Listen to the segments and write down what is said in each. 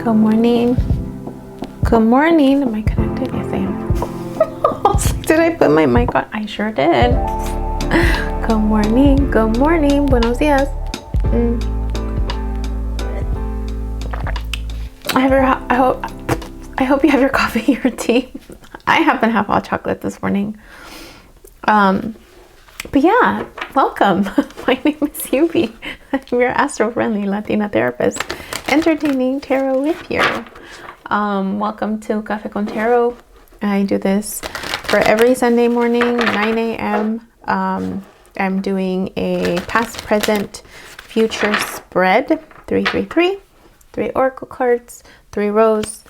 Good morning. Good morning. Am I connected? Yes, I am. Did I put my mic on? I sure did. Good morning. Good morning. Buenos dias. I hope you have your coffee or tea. I happen to have hot chocolate this morning. But yeah, welcome. My name is Yubi. I'm your astro-friendly Latina therapist, entertaining tarot with you. Welcome to Café con Tarot. I do this for every Sunday morning, 9 a.m. I'm doing a past, present, future spread, 333, 3 oracle cards, 3 rows,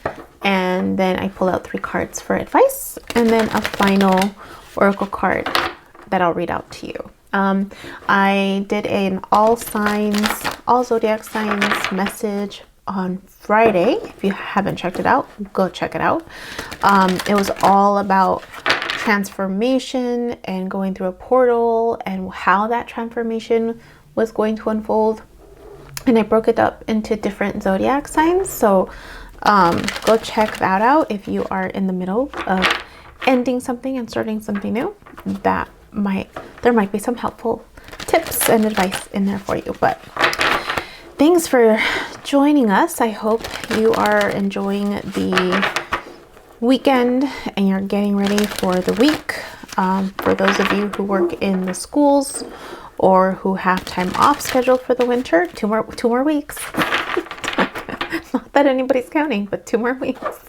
and then I pull out 3 cards for advice, and then a final oracle card that I'll read out to you. I did an all zodiac signs message on Friday. If you haven't checked it out, go check it out. It was all about transformation and going through a portal and how that transformation was going to unfold. And I broke it up into different zodiac signs. So go check that out if you are in the middle of ending something and starting something new. There might be some helpful tips and advice in there for you. But thanks for joining us. I hope you are enjoying the weekend and you're getting ready for the week. For those of you who work in the schools or who have time off scheduled for the winter, two more weeks. Not that anybody's counting, but 2 more weeks.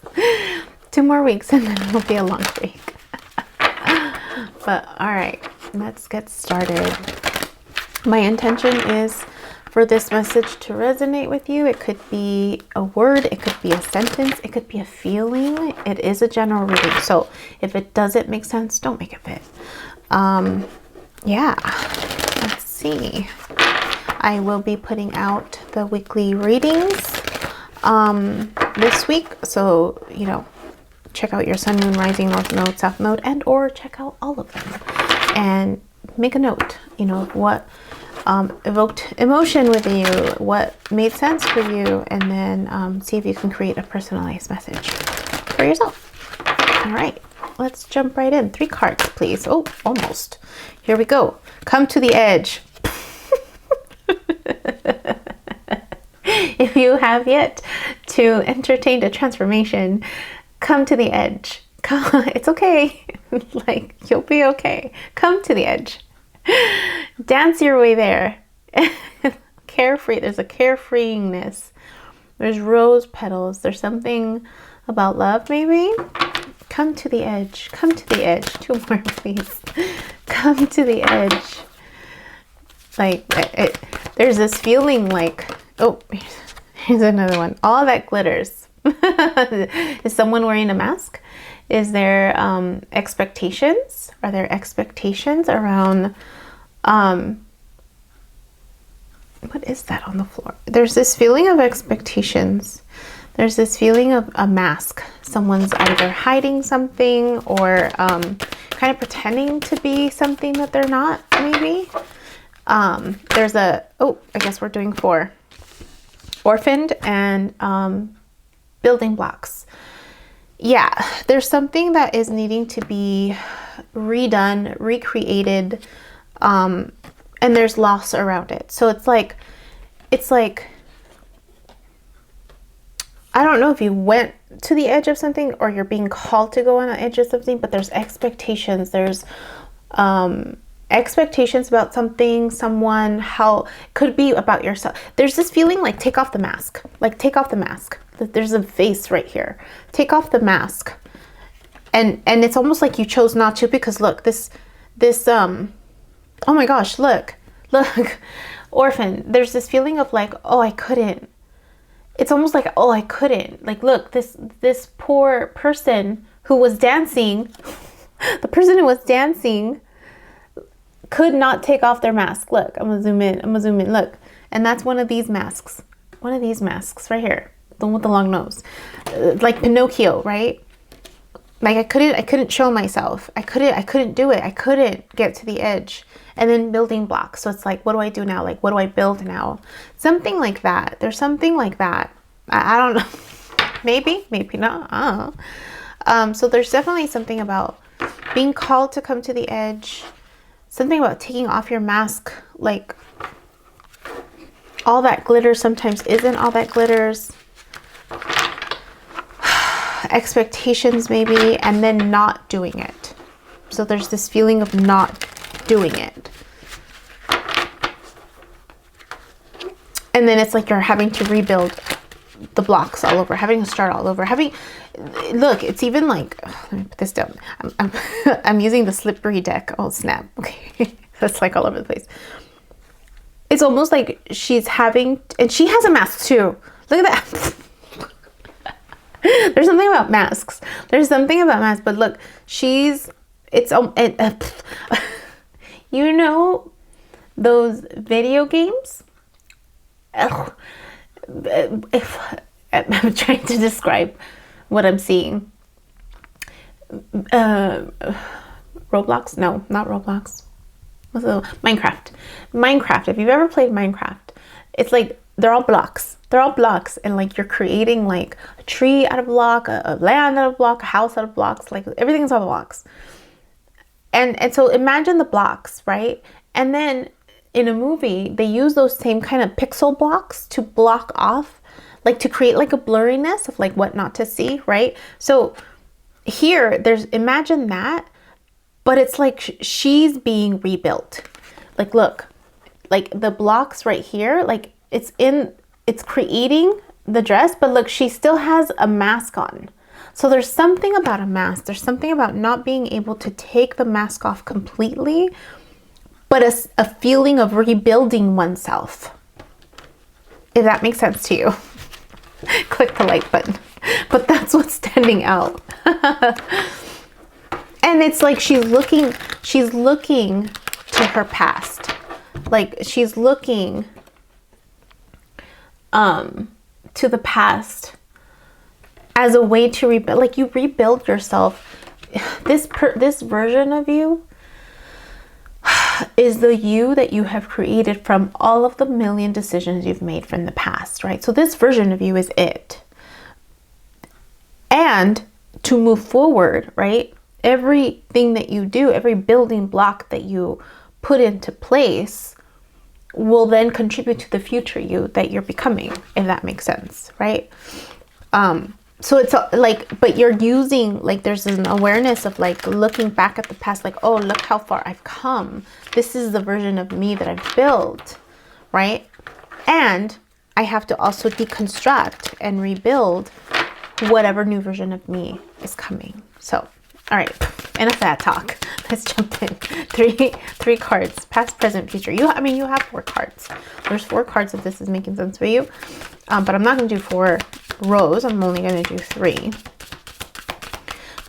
2 more weeks and then it'll be a long break. But all right, let's get started. My intention is for this message to resonate with you. It could be a word, it could be a sentence, it could be a feeling. It is a general reading, so if it doesn't make sense, don't make it fit. Yeah, let's see. I will be putting out the weekly readings this week, so check out your sun, moon, rising, north node, south node, and or check out all of them and make a note, what evoked emotion with you, what made sense for you, and then see if you can create a personalized message for yourself. All right, let's jump right in. 3 cards, please. Oh, almost. Here we go. Come to the edge. If you have yet to entertain a transformation, come to the edge. It's okay. You'll be okay. Come to the edge. Dance your way there. Carefree. There's a carefreeness. There's rose petals. There's something about love, maybe. Come to the edge. Come to the edge. 2 more, please. Come to the edge. There's this feeling oh, here's another one. All that glitters. Is someone wearing a mask? Is there expectations? Are there expectations around what is that on the floor? There's this feeling of expectations. There's this feeling of a mask. Someone's either hiding something or kind of pretending to be something that they're not, maybe. There's I guess we're doing 4. Orphaned and building blocks. Yeah, there's something that is needing to be redone, recreated, and there's loss around it. So it's like I don't know if you went to the edge of something or you're being called to go on the edge of something, but there's expectations. There's expectations about something, someone, how it could be about yourself. There's this feeling take off the mask. Take off the mask. There's a face right here. Take off the mask. And it's almost like you chose not to, because look, this oh my gosh, look, orphan. There's this feeling of oh, I couldn't. It's almost like, oh, I couldn't. Look, this poor person who was dancing, the person who was dancing could not take off their mask. Look, I'm gonna zoom in, look. And that's one of these masks. One of these masks right here. The one with the long nose. Like Pinocchio, right? I couldn't show myself. I couldn't do it. I couldn't get to the edge. And then building blocks. So it's what do I do now? What do I build now? Something like that. There's something like that. I don't know. Maybe not. So there's definitely something about being called to come to the edge. Something about taking off your mask. Like, all that glitters sometimes isn't all that glitters. Expectations maybe, and then not doing it. So there's this feeling of not doing it. And then it's like you're having to rebuild the blocks all over, having to start all over, look, it's even like, let me put this down. I'm using the slippery deck. Oh, snap. Okay. That's like all over the place. It's almost like she's having, and she has a mask too. Look at that. There's something about masks. But look, you know, those video games? I'm trying to describe what I'm seeing. Roblox? No, not Roblox. What's the Minecraft. If you've ever played Minecraft, it's like they're all blocks, and like you're creating like a tree out of block, a land out of block, a house out of blocks, like everything's out of blocks. And so imagine the blocks, right? And then in a movie, they use those same kind of pixel blocks to block off, like to create like a blurriness of like what not to see, right? So here, imagine that, but it's like she's being rebuilt. Like, look, like the blocks right here, like it's creating the dress, but look, she still has a mask on. So there's something about a mask. There's something about not being able to take the mask off completely, but a feeling of rebuilding oneself. If that makes sense to you. Click the like button. But that's what's standing out. And it's like she's looking to her past. Like she's looking to the past as a way to rebuild. Like you rebuild yourself. This version of you is the you that you have created from all of the million decisions you've made from the past, right? So this version of you is it. And to move forward, right? Everything that you do, every building block that you put into place will then contribute to the future you that you're becoming, if that makes sense, right? So it's like, but you're using, like, there's an awareness of like looking back at the past, like, oh, look how far I've come. This is the version of me that I've built, right? And I have to also deconstruct and rebuild whatever new version of me is coming. So, all right, enough of that talk. Let's jump in. Three cards, past, present, future. You have 4 cards. There's 4 cards if this is making sense for you. But I'm not going to do 4 rows. I'm only going to do 3.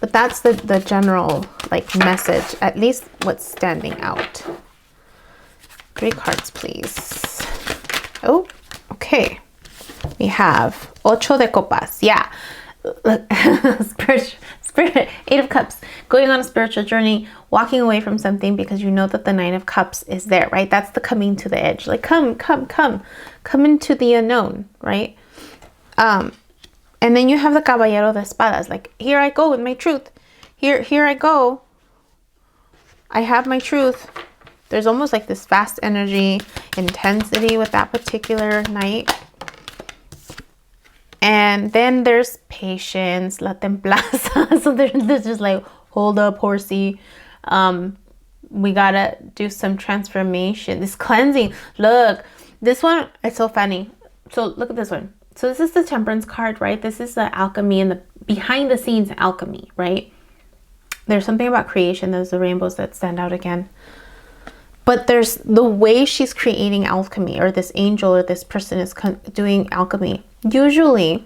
But that's the general like message, at least what's standing out. 3 cards, please. Oh, okay. We have Ocho de Copas. Yeah. Spirit, 8 of Cups. Going on a spiritual journey, walking away from something because you know that the 9 of Cups is there, right? That's the coming to the edge. Like, come into the unknown, right? And then you have the Caballero de Espadas. Like, here I go with my truth. Here I go. I have my truth. There's almost like this fast energy, intensity with that particular night. And then there's patience, la templaza. So there's just like, hold up, horsey. We gotta do some transformation. This cleansing. Look, this one, it's so funny. So look at this one. So this is the Temperance card, right? This is the alchemy and the behind the scenes alchemy, right? There's something about creation. There's the rainbows that stand out again. But there's the way she's creating alchemy, or this angel or this person is doing alchemy. Usually,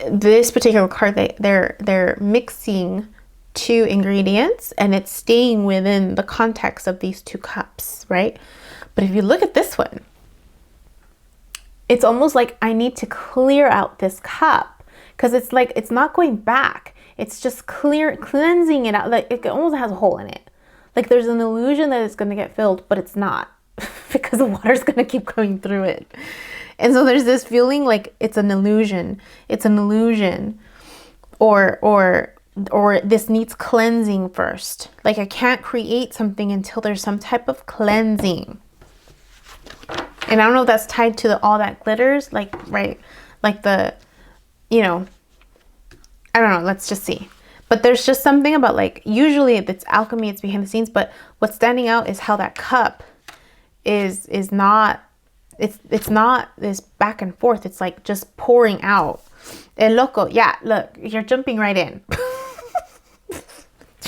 this particular card, they're mixing 2 ingredients and it's staying within the context of these 2 cups, right? But if you look at this one, it's almost like I need to clear out this cup, because it's like it's not going back. It's just cleansing it out. Like it almost has a hole in it. Like there's an illusion that it's going to get filled, but it's not, because the water's going to keep going through it. And so there's this feeling like it's an illusion. It's an illusion. Or this needs cleansing first. Like I can't create something until there's some type of cleansing. And I don't know if that's tied to all that glitters, like, right? Like the, you know, I don't know. Let's just see. But there's just something about like, usually it's alchemy, it's behind the scenes, but what's standing out is how that cup is not, it's not this back and forth. It's like just pouring out. El loco. Yeah, look, you're jumping right in.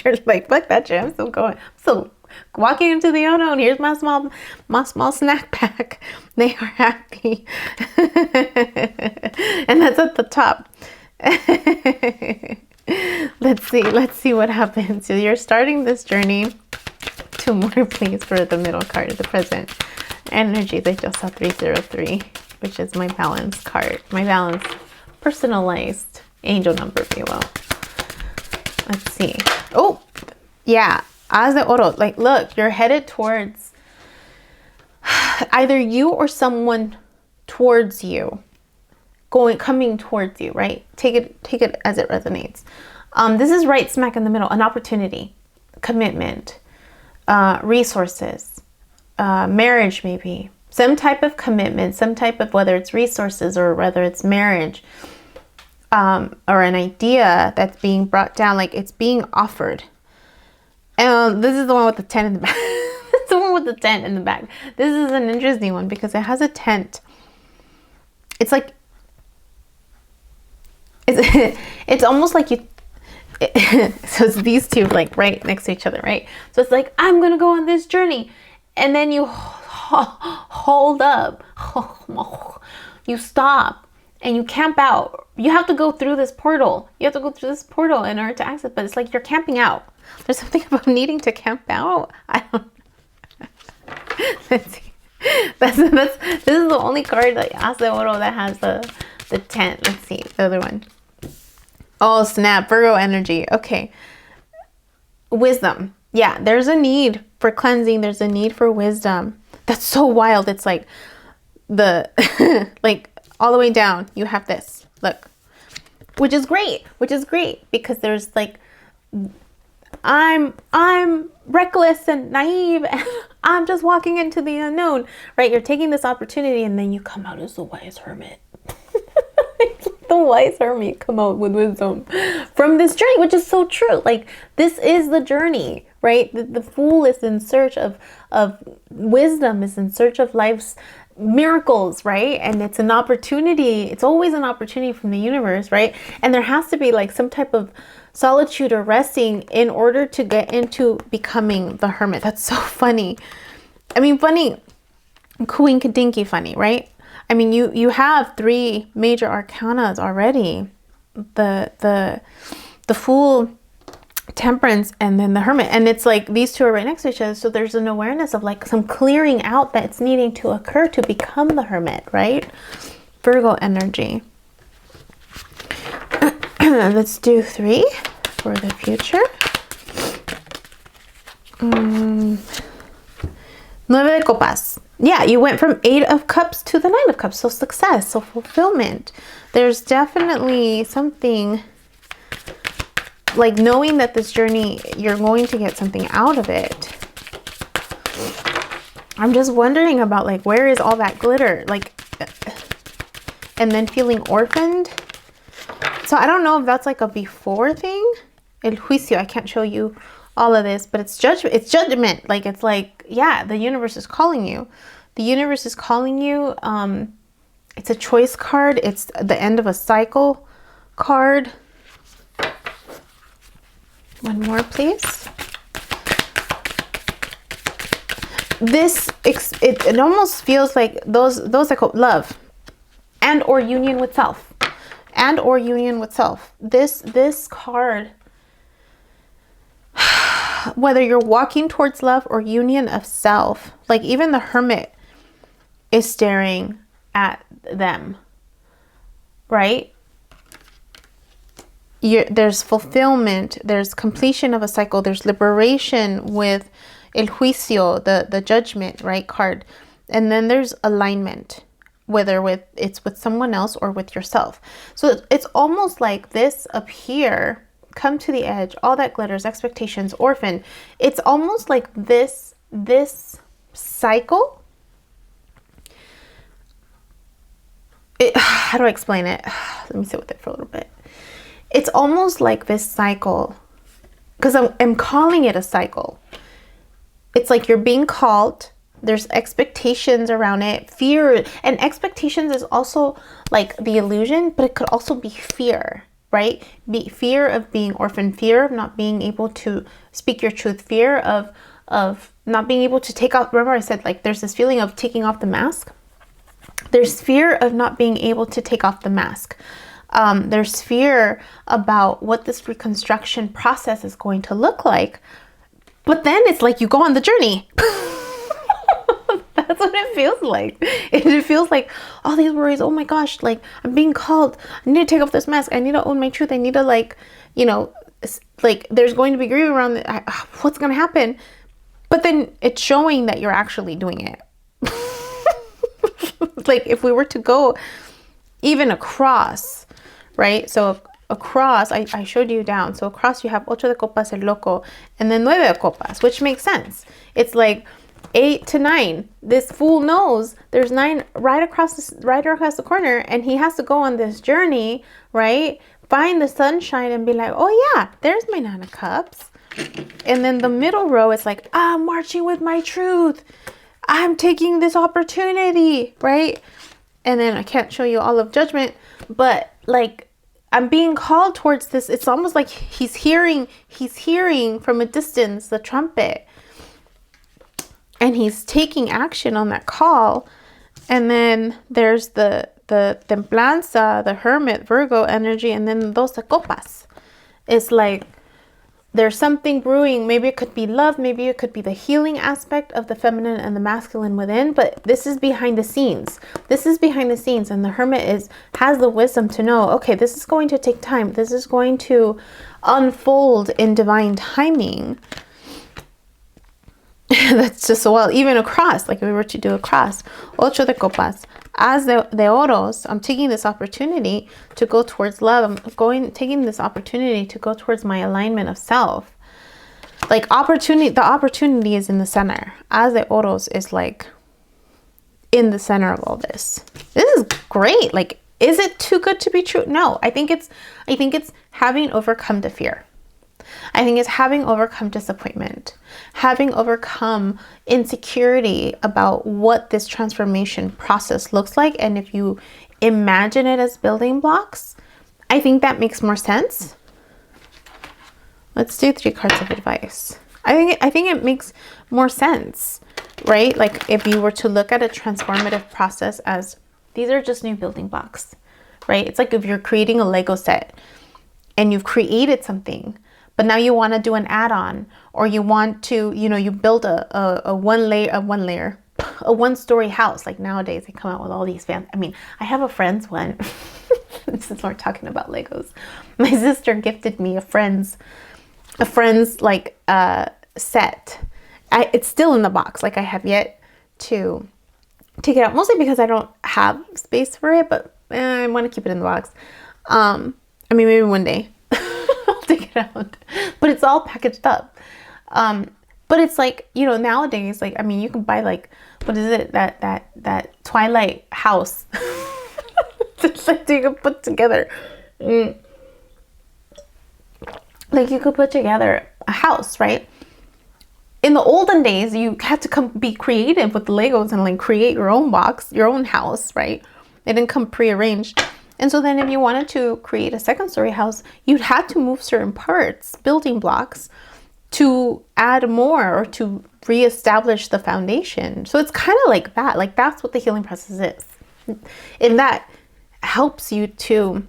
You're like, fuck that shit. I'm still going. I'm still walking into the unknown. Here's my small snack pack. They are happy. And that's at the top. Let's see what happens. So you're starting this journey. 2 more, please, for the middle card of the present energy. They just saw 303, which is my balance card. My balance personalized angel number, if you will. Let's see. Oh, yeah. As de oro. Like, look, you're headed towards either you or someone towards you. Coming towards you, right? Take it as it resonates. This is right smack in the middle. An opportunity, commitment, resources, marriage, maybe some type of commitment, some type of, whether it's resources or whether it's marriage, or an idea that's being brought down, like it's being offered. And this is the one with the tent in the back. It's the one with the tent in the back. This is an interesting one because it has a tent. It's like, it's almost like you, so it's these two like right next to each other, right? So it's like, I'm gonna go on this journey, and then you hold up, you stop, and you camp out. You have to go through this portal. You have to go through this portal in order to access, but it's like you're camping out. There's something about needing to camp out. I don't. Let's see. This is the only card, like As de Oro, that has the tent. Let's see the other one. Oh snap, Virgo energy. Okay. Wisdom. Yeah, there's a need for cleansing. There's a need for wisdom. That's so wild. It's like the like all the way down. You have this. Look. Which is great because there's like, I'm reckless and naive and I'm just walking into the unknown, right? You're taking this opportunity and then you come out as the wise hermit. The wise hermit come out with wisdom from this journey, which is so true. Like, this is the journey, right? The fool is in search of wisdom, is in search of life's miracles, right? And it's an opportunity. It's always an opportunity from the universe, right? And there has to be like some type of solitude or resting in order to get into becoming the hermit. That's so funny. I mean, funny, coinkadinky funny, right? I mean, you have 3 major arcanas already. The Fool, Temperance, and then the Hermit. And it's like these two are right next to each other. So there's an awareness of like some clearing out that's needing to occur to become the Hermit, right? Virgo energy. Let's do 3 for the future. 9 de copas. Yeah, you went from 8 of cups to the 9 of cups. So success, so fulfillment. There's definitely something like knowing that this journey, you're going to get something out of it. I'm just wondering about like, where is all that glitter? Like, and then feeling orphaned. So I don't know if that's like a before thing. El juicio, I can't show you all of this, but it's judgment. It's judgment. Like, it's like, yeah, the universe is calling you. The universe is calling you. It's a choice card. It's the end of a cycle card. One more, please. This, it almost feels like those that call love and or union with self. And or union with self. This card, whether you're walking towards love or union of self, like even the Hermit is staring at them, right? There's fulfillment, there's completion of a cycle, there's liberation with El Juicio, the judgment, right, card. And then there's alignment. whether it's with someone else or with yourself. So it's almost like this up here, come to the edge, all that glitters, expectations, orphan. It's almost like this cycle. How do I explain it? Let me sit with it for a little bit. It's almost like this cycle, because I'm calling it a cycle. It's like you're being called. There's expectations around it, fear, and expectations is also like the illusion, but it could also be fear, right? Fear of being orphaned, fear of not being able to speak your truth, fear of not being able to take off. Remember I said like there's this feeling of taking off the mask. There's fear of not being able to take off the mask. There's fear about what this reconstruction process is going to look like. But then it's like you go on the journey. That's what it feels like. It feels like all these worries. Oh my gosh, like I'm being called. I need to take off this mask. I need to own my truth. I need to like, like there's going to be grief around what's going to happen. But then it's showing that you're actually doing it. Like if we were to go even across, right? So across, I showed you down. So across you have ocho de copas, el loco, and then nueve de copas, which makes sense. It's like 8 to 9. This fool knows there's 9 right across the corner, and he has to go on this journey, right? Find the sunshine and be like, oh yeah, there's my 9 of cups. And then the middle row is like, I'm marching with my truth. I'm taking this opportunity, right? And then I can't show you all of judgment, but like I'm being called towards this. It's almost like he's hearing from a distance the trumpet, and he's taking action on that call. And then there's the templanza, the hermit, Virgo energy, and then dos de copas. It's like there's something brewing. Maybe it could be love. Maybe it could be the healing aspect of the feminine and the masculine within. But this is behind the scenes. This is behind the scenes. And the hermit has the wisdom to know, okay, this is going to take time. This is going to unfold in divine timing. That's just so well, even across, like if we were to do a cross, ocho de copas, as de oros, I'm taking this opportunity to go towards love. Taking this opportunity to go towards my alignment of self. Like the opportunity is in the center. As de oros is like in the center of all this. This is great. Like, is it too good to be true? No, I think it's having overcome the fear. I think it's having overcome disappointment, having overcome insecurity about what this transformation process looks like. And if you imagine it as building blocks, I think that makes more sense. Let's do 3 cards of advice. I think it makes more sense, right? Like if you were to look at a transformative process as these are just new building blocks, right? It's like if you're creating a Lego set and you've created something, but now you want to do an add-on, or you want to, you build a one-story house. Like nowadays they come out with all these I have a friend's one. Since we're talking about Legos, my sister gifted me a friend's like set. It's still in the box. Like I have yet to take it out, mostly because I don't have space for it, but I want to keep it in the box. Maybe one day. Take it out, but it's all packaged up. But it's like, nowadays, like, you can buy like, what is it, that Twilight house. It's like you can put together, like you could put together a house, right? In the olden days, you had to be creative with the Legos and like create your own box, your own house, right? They didn't come prearranged. And so then if you wanted to create a 2nd-story house, you'd have to move certain parts, building blocks, to add more or to reestablish the foundation. So it's kind of like that. Like that's what the healing process is. And that helps you to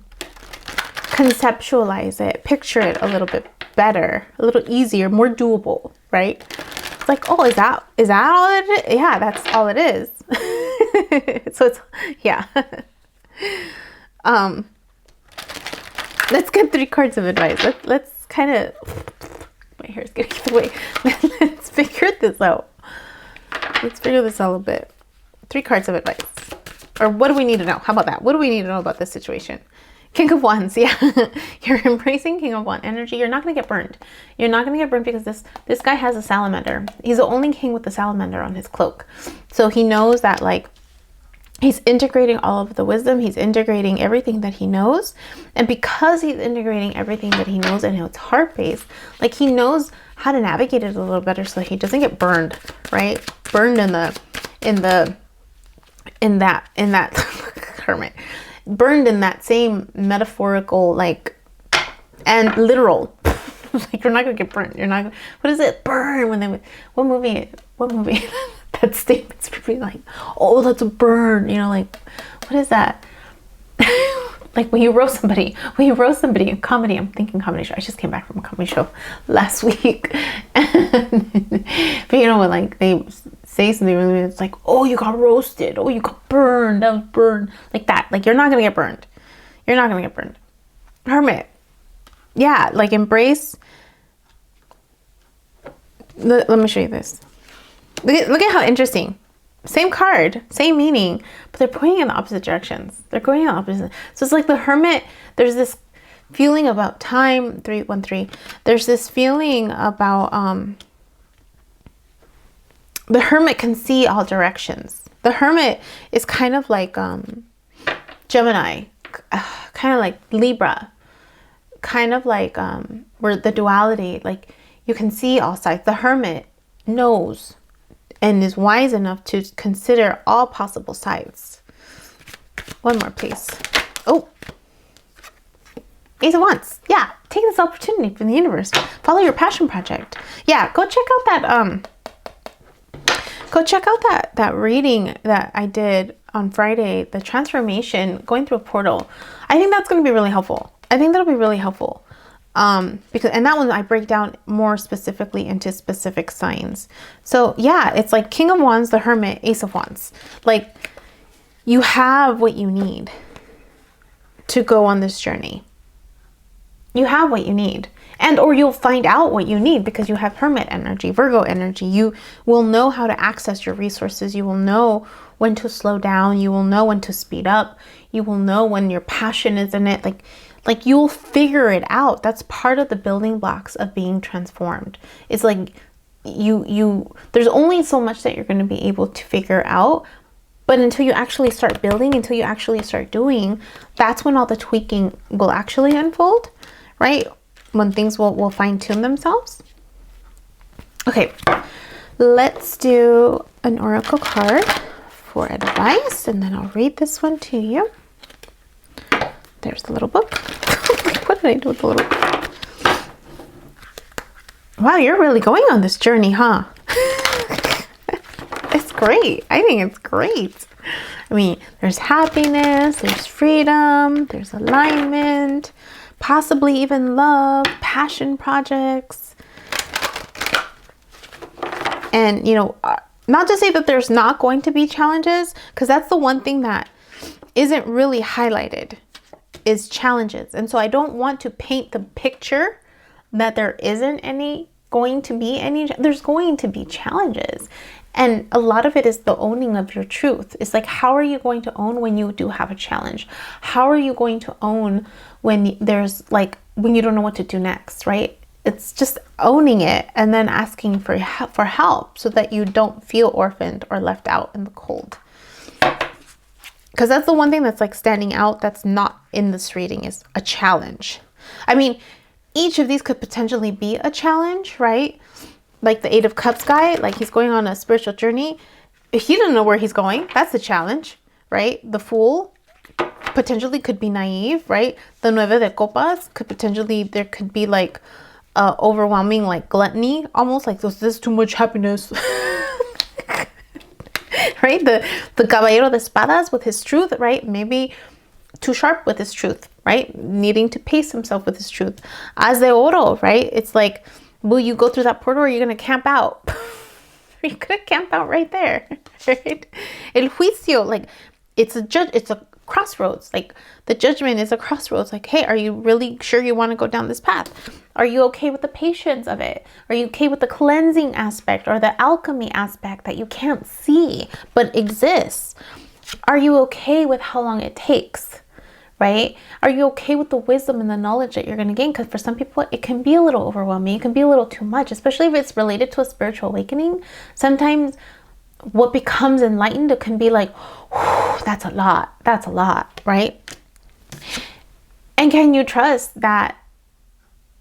conceptualize it, picture it a little bit better, a little easier, more doable, right? It's like, oh, is that all it is? Yeah, that's all it is. So it's, yeah. Let's get 3 cards of advice. Let's kind of, my hair's getting away. Let's figure this out. Let's figure this out a bit. 3 cards of advice. Or what do we need to know? How about that? What do we need to know about this situation? King of Wands, yeah. You're embracing King of Wands energy. You're not going to get burned. You're not going to get burned because this guy has a salamander. He's the only king with the salamander on his cloak. So he knows that, like, he's integrating all of the wisdom. He's integrating everything that he knows. And because he's integrating everything that he knows and it's heart-based, like, he knows how to navigate it a little better so he doesn't get burned, right? Burned in that hermit. Burned in that same metaphorical, like, and literal. Like, you're not gonna get burnt. You're not gonna, what is it? Burn. When they, what movie that statement's really like, oh, that's a burn, you know, like, what is that? Like, when you roast somebody in comedy. I'm thinking comedy show. I just came back from a comedy show last week. But you know, when, like, they say something really, it's like, oh, you got roasted. Oh, you got burned. That was burned. Like that. Like, you're not going to get burned. You're not going to get burned. Hermit. Yeah, like, embrace. Let me show you this. Look at how interesting. Same card, same meaning, but they're pointing in the opposite directions. They're going in the opposite. So it's like the Hermit, there's this feeling about time, 313. There's this feeling about, the Hermit can see all directions. The Hermit is kind of like Gemini, kind of like Libra, kind of like where the duality, like, you can see all sides. The Hermit knows and is wise enough to consider all possible sides. One more, please. Oh, Ace of Wands. Yeah, take this opportunity from the universe. Follow your passion project. Yeah, go check out that reading that I did on Friday, the transformation, going through a portal. I think that's going to be really helpful. I think that'll be really helpful. Because, and that one I break down more specifically into specific signs. So yeah, it's like King of Wands, the Hermit, Ace of Wands. Like, you have what you need to go on this journey. You have what you need. And, or you'll find out what you need because you have Hermit energy, Virgo energy. You will know how to access your resources. You will know when to slow down. You will know when to speed up. You will know when your passion is in it. Like you'll figure it out. That's part of the building blocks of being transformed. It's like there's only so much that you're going to be able to figure out. But until you actually start building, until you actually start doing, that's when all the tweaking will actually unfold, right? When things will fine tune themselves. Okay, let's do an oracle card for advice, and then I'll read this one to you. There's the little book. What did I do with the little book? Wow, you're really going on this journey, huh? It's great. I think it's great. I mean, there's happiness, there's freedom, there's alignment, possibly even love, passion projects. And, you know, not to say that there's not going to be challenges, because that's the one thing that isn't really highlighted, is challenges. And so I don't want to paint the picture that there isn't going to be any. There's going to be challenges. And a lot of it is the owning of your truth. It's like, how are you going to own when you do have a challenge? How are you going to own when there's like, when you don't know what to do next, right? It's just owning it and then asking for help so that you don't feel orphaned or left out in the cold. Because that's the one thing that's like standing out that's not in this reading, is a challenge. I mean, each of these could potentially be a challenge, right? Like the Eight of Cups guy, like he's going on a spiritual journey. If he doesn't know where he's going, that's a challenge, right? The Fool potentially could be naive, right? The Nueve de Copas could potentially, there could be like overwhelming like gluttony, almost like this is too much happiness. Right? The Caballero de Espadas with his truth, right? Maybe too sharp with his truth, right? Needing to pace himself with his truth. As de Oro, right? It's like, will you go through that portal or are you going to camp out? You're going to camp out right there, right? El Juicio, like it's a crossroads. Like the judgment is a crossroads. Like, hey, are you really sure you want to go down this path? Are you okay with the patience of it? Are you okay with the cleansing aspect or the alchemy aspect that you can't see but exists? Are you okay with how long it takes? Right? Are you okay with the wisdom and the knowledge that you're going to gain? Because for some people, it can be a little overwhelming. It can be a little too much, especially if it's related to a spiritual awakening. Sometimes what becomes enlightened, it can be like, that's a lot. That's a lot, right? And can you trust that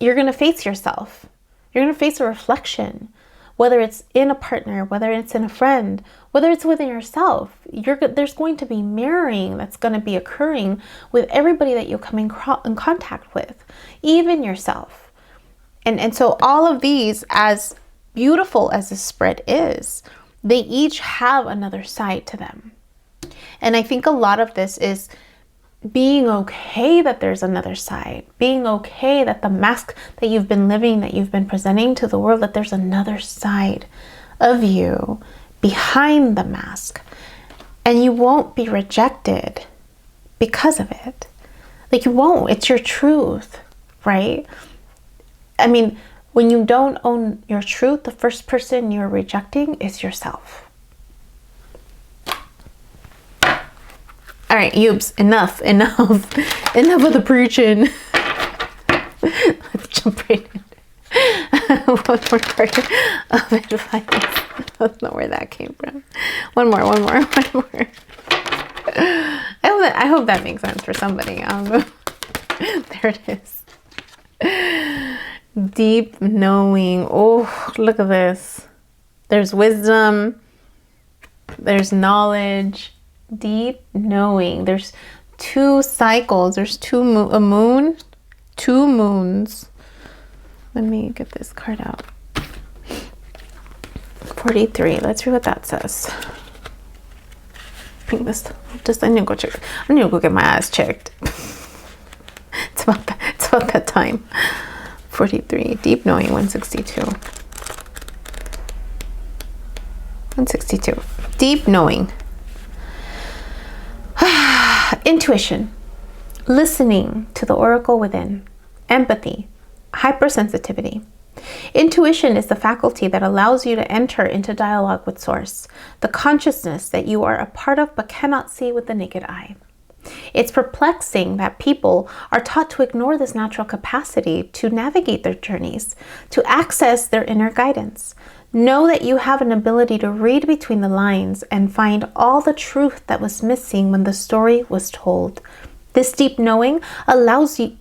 you're going to face yourself? You're going to face a reflection, whether it's in a partner, whether it's in a friend, whether it's within yourself. There's going to be mirroring that's going to be occurring with everybody that you come in contact with, even yourself. And so all of these, as beautiful as the spread is, they each have another side to them. And I think a lot of this is being okay that there's another side, being okay that the mask that you've been living, that you've been presenting to the world, that there's another side of you behind the mask, and you won't be rejected because of it. Like, you won't. It's your truth, right? I mean, when you don't own your truth, the first person you're rejecting is yourself. All right, Yubes, enough of the preaching. Let's jump right in. One more part of advice. I don't know where that came from. One more. I hope that makes sense for somebody. There it is. Deep knowing. Oh, look at this. There's wisdom. There's knowledge. Deep knowing. There's 2 cycles. There's two moons. Let me get this card out. 43. Let's read what that says. I need to go check. I need to go get my eyes checked. It's about that time. 43. Deep knowing. 162. 162. Deep knowing. Intuition, listening to the oracle within, empathy, hypersensitivity. Intuition is the faculty that allows you to enter into dialogue with Source, the consciousness that you are a part of but cannot see with the naked eye. It's perplexing that people are taught to ignore this natural capacity to navigate their journeys, to access their inner guidance. Know that you have an ability to read between the lines and find all the truth that was missing when the story was told. This deep knowing allows you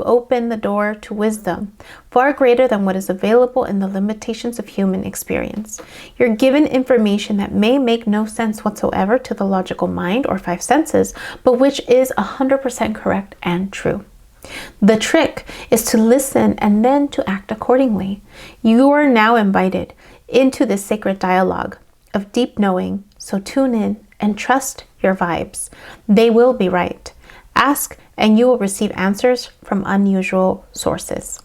open the door to wisdom, far greater than what is available in the limitations of human experience. You're given information that may make no sense whatsoever to the logical mind or 5 senses, but which is 100% correct and true. The trick is to listen and then to act accordingly. You are now invited into this sacred dialogue of deep knowing, so tune in and trust your vibes. They will be right. Ask and you will receive answers from unusual sources.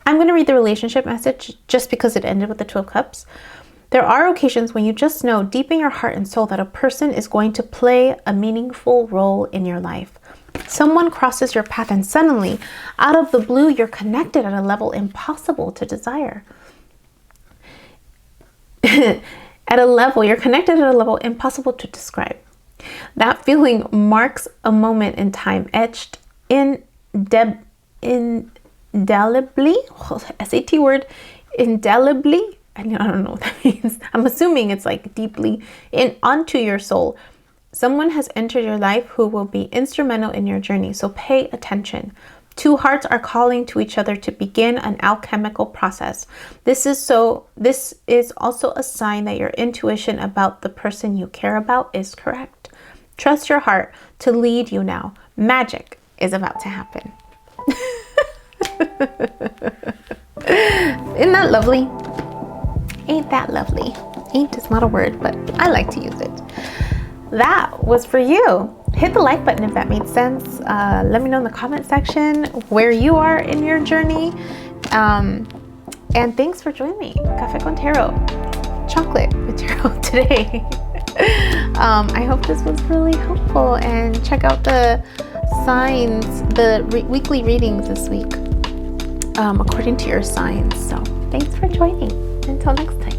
I'm going to read the relationship message just because it ended with the 2 of Cups. There are occasions when you just know deep in your heart and soul that a person is going to play a meaningful role in your life. Someone crosses your path and suddenly, out of the blue, you're connected at a level impossible to desire. You're connected at a level impossible to describe. That feeling marks a moment in time etched indelibly, SAT word, indelibly. I don't know what that means. I'm assuming it's like deeply onto your soul. Someone has entered your life who will be instrumental in your journey, so pay attention. 2 hearts are calling to each other to begin an alchemical process. This is also a sign that your intuition about the person you care about is correct. Trust your heart to lead you now. Magic is about to happen. Isn't that lovely? Ain't that lovely? Ain't is not a word, but I like to use it. That was for you. Hit the like button if that made sense. Let me know in the comment section where you are in your journey. And thanks for joining me. Café con Tarot. Chocolate with tarot today. I hope this was really helpful, and check out the signs, the weekly readings this week according to your signs. So thanks for joining. Until next time.